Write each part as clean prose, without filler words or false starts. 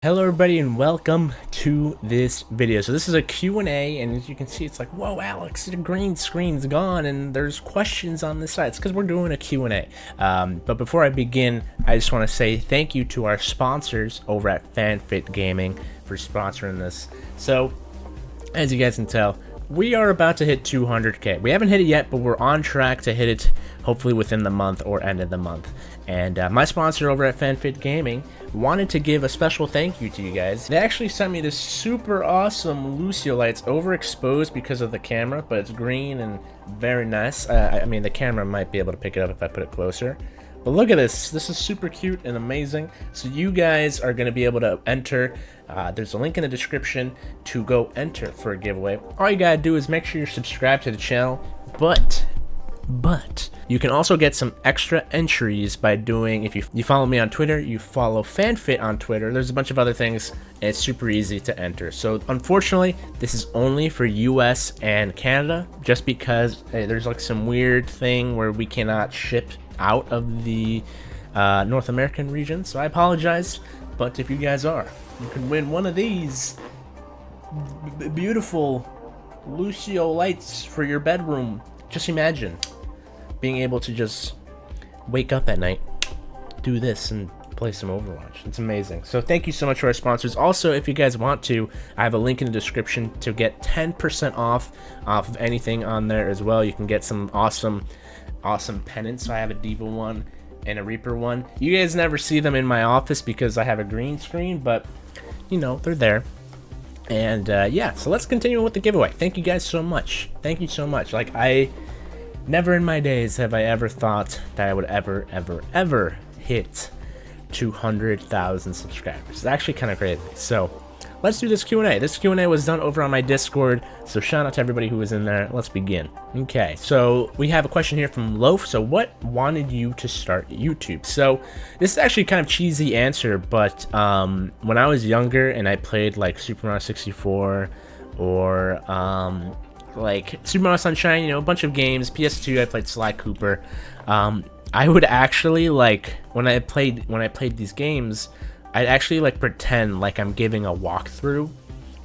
Hello everybody and welcome to this video. So this is a Q&A, and as you can see it's like, whoa Alex, the green screen's gone and there's questions on this side. It's because we're doing a Q&A. But before I begin, I just want to say thank you to our sponsors over at FANFIT Gaming for sponsoring this. So as you guys can tell, we are about to hit 200k. We haven't hit it yet, but we're on track to hit it hopefully within the month or end of the month. And my sponsor over at FANFIT Gaming wanted to give a special thank you to you guys. They actually sent me this super awesome Lucio lights, overexposed because of the camera, but it's green and very nice. I mean, the camera might be able to pick it up if I put it closer. But look at this. This is super cute and amazing. So you guys are going to be able to enter. There's a link in the description to go enter for a giveaway. All you got to do is make sure you're subscribed to the channel. But you can also get some extra entries by doing, if you follow me on Twitter, you follow FanFit on Twitter, there's a bunch of other things, and it's super easy to enter. So unfortunately, this is only for US and Canada, just because there's like some weird thing where we cannot ship out of the North American region. So I apologize, but if you guys are, you can win one of these beautiful Lucio lights for your bedroom. Just imagine being able to just wake up at night, do this, and play some Overwatch. It's amazing. So thank you so much to our sponsors. Also, if you guys want to, I have a link in the description to get 10% off of anything on there as well. You can get some awesome pennants. So I have a Diva one and a Reaper one. You guys never see them in my office because I have a green screen, but you know, they're there. And yeah, so let's continue with the giveaway. Thank you guys so much. Thank you so much. Like, never in my days have I ever thought that I would ever hit 200,000 subscribers. It's actually kind of crazy. So let's do this Q&A. This Q&A was done over on my Discord, so shout out to everybody who was in there. Let's begin. Okay, so we have a question here from Loaf. So what wanted you to start YouTube? So this is actually kind of cheesy answer, but when I was younger and I played like Super Mario 64 or like Super Mario Sunshine, you know, a bunch of games, PS2, I played Sly Cooper. I would actually, like, when I played these games, I'd actually like pretend like I'm giving a walkthrough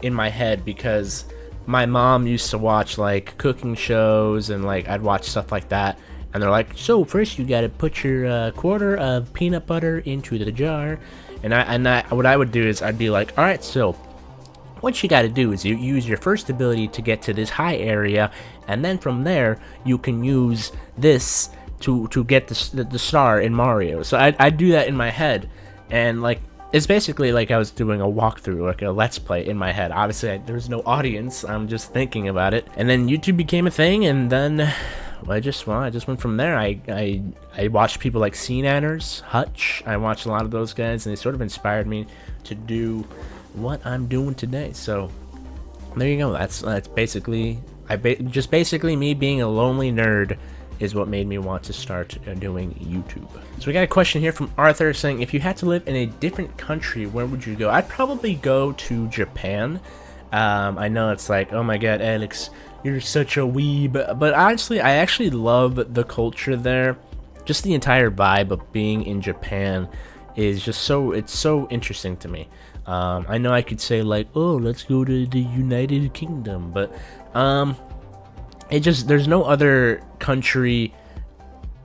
in my head, because my mom used to watch like cooking shows, and like I'd watch stuff like that, and they're like, so first you gotta put your quarter of peanut butter into the jar, and what I would do is I'd be like, all right, so what you gotta do is you use your first ability to get to this high area, and then from there you can use this to get the star in Mario. So I'd do that in my head, and like, it's basically like I was doing a walkthrough, like a let's play in my head. Obviously, there was no audience. I'm just thinking about it. And then YouTube became a thing, and then I just went from there. I watched people like CNanners, Hutch. I watched a lot of those guys, and they sort of inspired me to do what I'm doing today. So there you go. That's basically basically me being a lonely nerd is what made me want to start doing YouTube. So we got a question here from Arthur saying, if you had to live in a different country, where would you go? I'd probably go to Japan. I know it's like, oh my god, Alex, you're such a weeb, but honestly, I actually love the culture there. Just the entire vibe of being in Japan is just it's so interesting to me. I know I could say like, oh, let's go to the United Kingdom, but there's no other country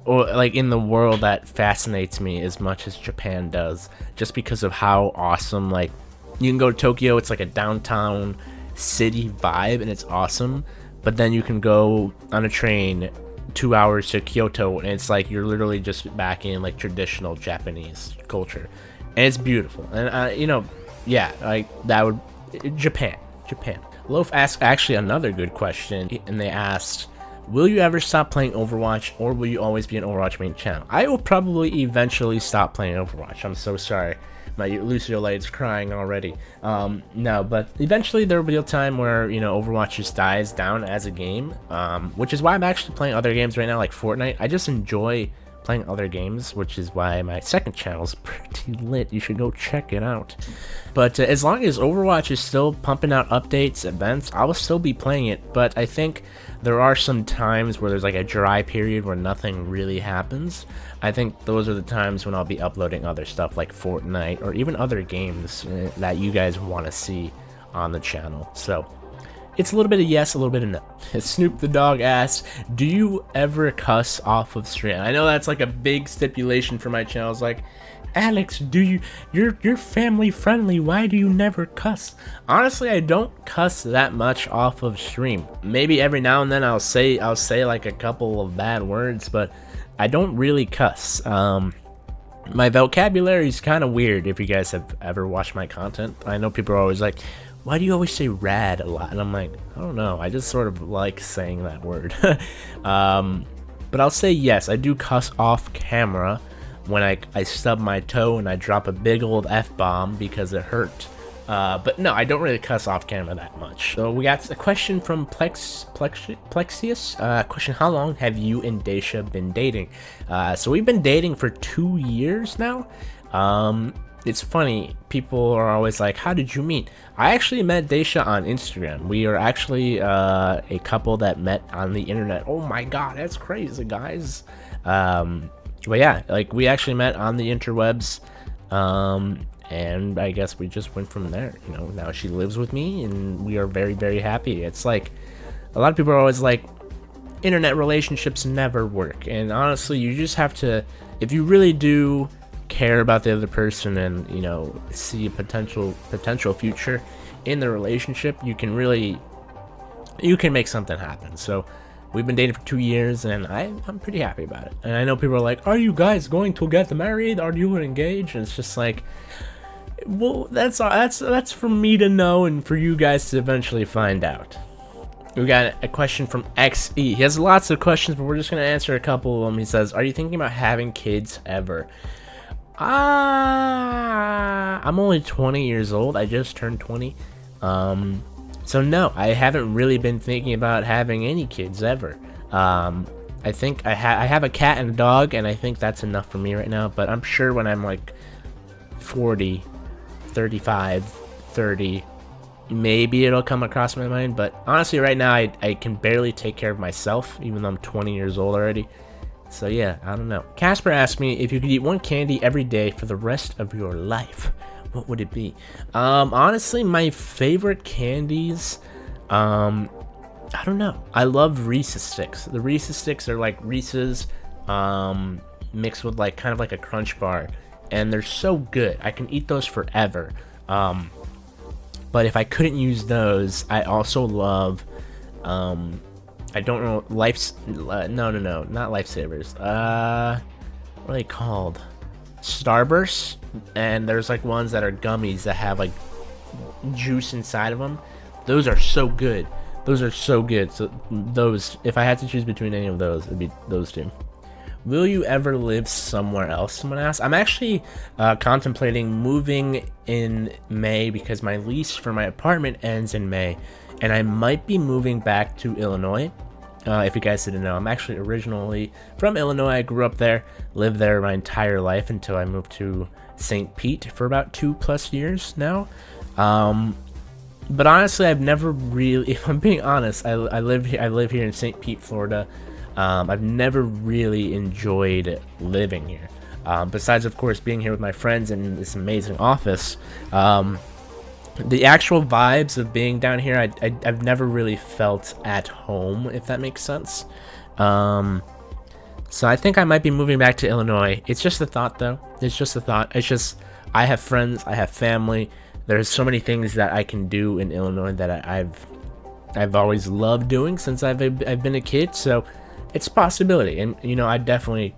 or like in the world that fascinates me as much as Japan does, just because of how awesome, like, you can go to Tokyo, it's like a downtown city vibe and it's awesome, but then you can go on a train 2 hours to Kyoto and it's like you're literally just back in like traditional Japanese culture, and it's beautiful. And you know, yeah, like that would Japan. Loaf asked actually another good question, and they asked, will you ever stop playing Overwatch, or will you always be an Overwatch main channel? I will probably eventually stop playing Overwatch. I'm so sorry. My Lucio Light's crying already. No, but eventually there will be a time where, you know, Overwatch just dies down as a game, which is why I'm actually playing other games right now, like Fortnite. I just enjoy playing other games, which is why my second channel is pretty lit. You should go check it out. But as long as Overwatch is still pumping out updates, events, I will still be playing it. But I think there are some times where there's like a dry period where nothing really happens. I think those are the times when I'll be uploading other stuff like Fortnite or even other games that you guys want to see on the channel. So it's a little bit of yes, a little bit of no. Snoop the Dog asks, do you ever cuss off of stream? I know that's like a big stipulation for my channel. It's like, Alex, you're family friendly, why do you never cuss? Honestly, I don't cuss that much off of stream. Maybe every now and then I'll say like a couple of bad words, but I don't really cuss. My vocabulary is kind of weird if you guys have ever watched my content. I know people are always like, why do you always say rad a lot? And I'm like, I don't know, I just sort of like saying that word. But I'll say yes, I do cuss off camera when I stub my toe and I drop a big old F-bomb because it hurt. But no, I don't really cuss off camera that much. So we got a question from Plexius. Question, how long have you and Daisha been dating? So we've been dating for 2 years now. It's funny, people are always like, how did you meet? I actually met Daisha on Instagram. We are actually a couple that met on the internet. Oh my god, that's crazy, guys. But yeah, like we actually met on the interwebs, and I guess we just went from there. You know, now she lives with me and we are very, very happy. It's like, a lot of people are always like, internet relationships never work. And honestly, you just have to, if you really do care about the other person and, you know, see a potential future in the relationship, you can make something happen. So we've been dating for 2 years and I'm pretty happy about it. And I know people are like, are you guys going to get married? Are you engaged? And it's just like, well, that's for me to know and for you guys to eventually find out. We got a question from XE. He has lots of questions, but we're just going to answer a couple of them. He says, are you thinking about having kids ever? I'm only 20 years old. I just turned 20. So no, I haven't really been thinking about having any kids ever. I think I have a cat and a dog, and I think that's enough for me right now. But I'm sure when I'm like 40, 35, 30, maybe it'll come across my mind. But honestly, right now, I can barely take care of myself, even though I'm 20 years old already. So yeah, I don't know. Casper asked me, if you could eat one candy every day for the rest of your life, what would it be? Honestly, my favorite candies, I don't know. I love Reese's Sticks. The Reese's Sticks are like Reese's mixed with like kind of like a Crunch Bar, and they're so good. I can eat those forever. But if I couldn't use those, I also love I don't know, no, not Lifesavers. What are they called? Starbursts. And there's like ones that are gummies that have like juice inside of them. Those are so good. Those are so good. So those, if I had to choose between any of those, it'd be those two. Will you ever live somewhere else? Someone asked. I'm actually contemplating moving in May because my lease for my apartment ends in May. And I might be moving back to Illinois. If you guys didn't know, I'm actually originally from Illinois. I grew up there, lived there my entire life until I moved to St. Pete for about 2+ years now. But honestly, I've never really, if I'm being honest, I live here in St. Pete, Florida. I've never really enjoyed living here. Besides, of course, being here with my friends in this amazing office. The actual vibes of being down here, I've never really felt at home, if that makes sense. So I think I might be moving back to Illinois. It's just a thought, though. It's just a thought. It's just, I have friends, I have family. There's so many things that I can do in Illinois that I've always loved doing since I've been a kid. So it's a possibility, and you know, I'd definitely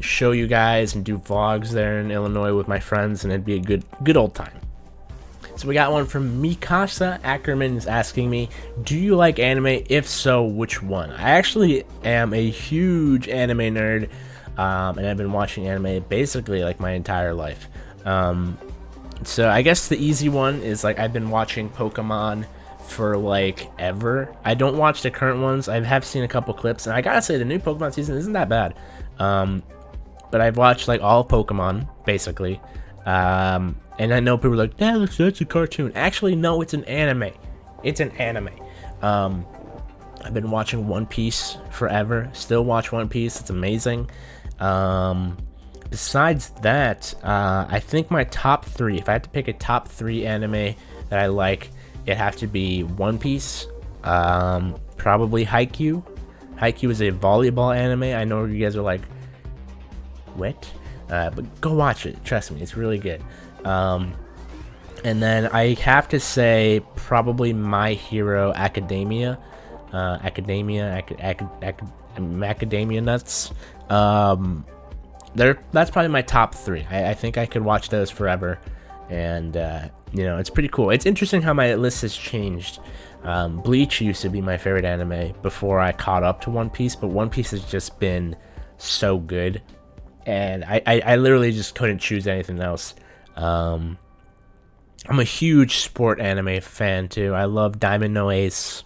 show you guys and do vlogs there in Illinois with my friends, and it'd be a good old time. So we got one from Mikasa Ackerman is asking me, do you like anime? If so, which one? I actually am a huge anime nerd, and I've been watching anime basically like my entire life. So I guess the easy one is like I've been watching Pokemon for like ever. I don't watch the current ones. I have seen a couple clips, and I gotta say the new Pokemon season isn't that bad. but I've watched like all of Pokemon basically. And I know people are like, that's a cartoon. Actually, no, it's an anime. It's an anime. I've been watching One Piece forever. Still watch One Piece. It's amazing. Besides that, I think my top 3, if I had to pick a top 3 anime that I like, it has to be One Piece, probably Haikyuu. Haikyuu is a volleyball anime. I know you guys are like, what? But go watch it. Trust me, it's really good. And then I have to say probably My Hero Academia. Macadamia Nuts. That's probably my top 3. I think I could watch those forever, and you know, it's pretty cool. It's interesting how my list has changed. Bleach used to be my favorite anime before I caught up to One Piece, but One Piece has just been so good, and I literally just couldn't choose anything else. I'm a huge sport anime fan too. I love Diamond no Ace,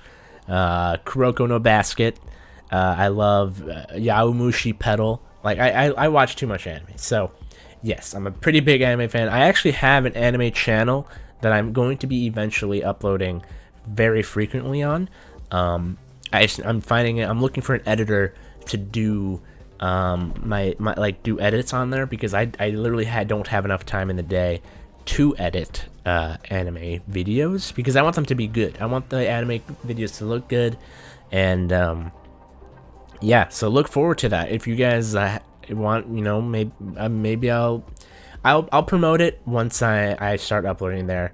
Kuroko no Basket. I love Yaomushi Pedal. Like, I watch too much anime. So, yes, I'm a pretty big anime fan. I actually have an anime channel that I'm going to be eventually uploading very frequently on. I'm looking for an editor to do do edits on there, because I literally don't have enough time in the day to edit anime videos, because I want them to be good. I want the anime videos to look good, and yeah, so look forward to that. If you guys want, you know, maybe I'll promote it once I start uploading there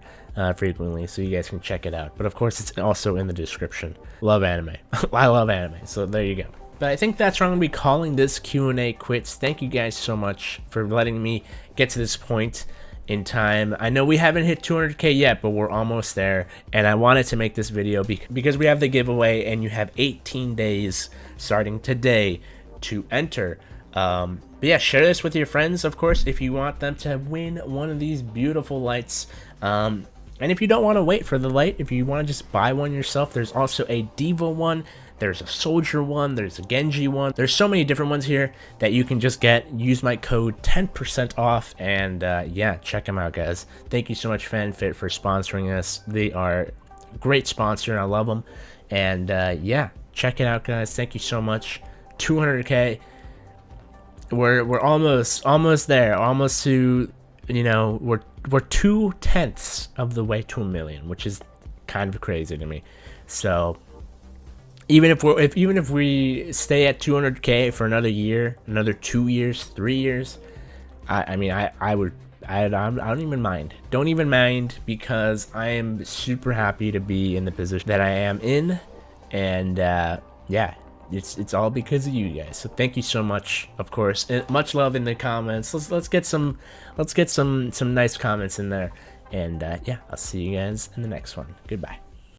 frequently, so you guys can check it out. But of course, it's also in the description. Love anime. I love anime, so there you go. But I think that's where I'm going to be calling this Q&A quits. Thank you guys so much for letting me get to this point in time. I know we haven't hit 200k yet, but we're almost there, and I wanted to make this video because we have the giveaway, and you have 18 days starting today to enter. But yeah, share this with your friends, of course, if you want them to win one of these beautiful lights. And if you don't want to wait for the light, if you want to just buy one yourself, there's also a Diva one, there's a Soldier one, there's a Genji one. There's so many different ones here that you can just get. Use my code 10% off, and yeah, check them out, guys. Thank you so much, FANFIT, for sponsoring us. They are a great sponsor, and I love them. And yeah, check it out, guys. Thank you so much. 200k. We're almost there. Almost to, you know, we're 2/10 of the way to 1 million, which is kind of crazy to me. So even if we stay at 200k for another year, another 2 years, 3 years, I don't even mind. Don't even mind, because I am super happy to be in the position that I am in, and yeah, it's all because of you guys. So thank you so much, of course, and much love in the comments. Let's get some nice comments in there, and yeah, I'll see you guys in the next one. Goodbye.